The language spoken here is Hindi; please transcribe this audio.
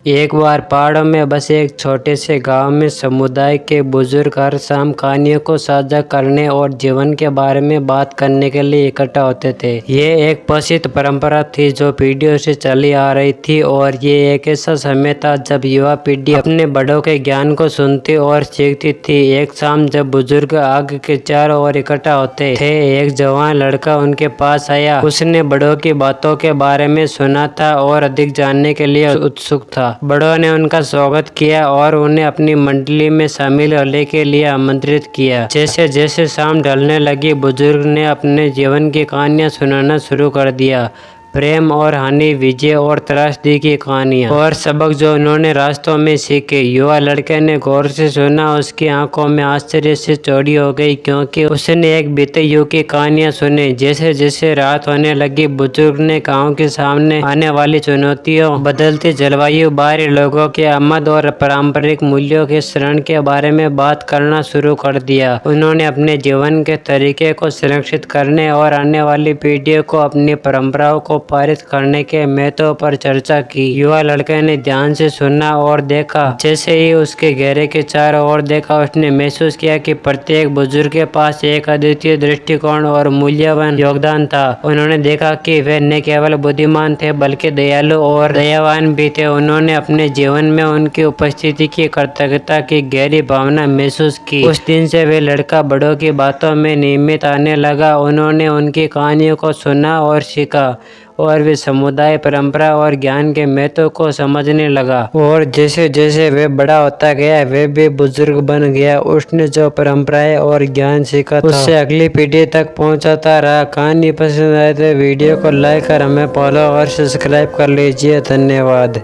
एक बार पहाड़ों में बसे एक छोटे से गांव में समुदाय के बुजुर्ग हर शाम कहानियों को साझा करने और जीवन के बारे में बात करने के लिए इकट्ठा होते थे। ये एक प्रसिद्ध परंपरा थी जो पीढ़ियों से चली आ रही थी और ये एक ऐसा समय था जब युवा पीढ़ी अपने बड़ों के ज्ञान को सुनती और सीखती थी। एक शाम जब बुजुर्ग आग के चारों ओर इकट्ठा होते थे, एक जवान लड़का उनके पास आया। उसने बड़ों की बातों के बारे में सुना था और अधिक जानने के लिए उत्सुक था। बड़ों ने उनका स्वागत किया और उन्हें अपनी मंडली में शामिल होने के लिए आमंत्रित किया। जैसे जैसे शाम ढलने लगी, बुजुर्ग ने अपने जीवन की कहानियां सुनाना शुरू कर दिया। प्रेम और हानि, विजय और त्रासदी की कहानियां और सबक जो उन्होंने रास्तों में सीखे। युवा लड़के ने गौर से सुना। उसकी आंखों में आश्चर्य से चौड़ी हो गई क्योंकि उसने एक बीते युग की कहानियां सुनी। जैसे जैसे रात होने लगी, बुजुर्ग ने गांव के सामने आने वाली चुनौतियों, बदलती जलवायु, बाहरी लोगों के आमद और पारंपरिक मूल्यों के शरण के बारे में बात करना शुरू कर दिया। उन्होंने अपने जीवन के तरीके को संरक्षित करने और आने वाली पीढ़ियों को अपनी परंपराओं को पारित करने के महत्व पर चर्चा की। युवा लड़के ने ध्यान से सुना और देखा। जैसे ही उसके घेरे के चारों ओर देखा, उसने महसूस किया कि प्रत्येक बुजुर्ग के पास एक अद्वितीय दृष्टिकोण और मूल्यवान योगदान था। उन्होंने देखा कि वे न केवल बुद्धिमान थे बल्कि दयालु और दयावान भी थे। उन्होंने अपने जीवन में उनकी उपस्थिति की कृतज्ञता की गहरी भावना महसूस की। उस दिन से वे लड़का बड़ों की बातों में नियमित आने लगा। उन्होंने उनकी कहानियों को सुना और सीखा और वे समुदाय, परंपरा और ज्ञान के महत्व को समझने लगा। और जैसे जैसे वे बड़ा होता गया, वे भी बुजुर्ग बन गया। उसने जो परंपराएं और ज्ञान सीखा था, उससे अगली पीढ़ी तक पहुंचाता रहा। कहानी पसंद आए तो वीडियो को लाइक कर हमें फॉलो और सब्सक्राइब कर लीजिए। धन्यवाद।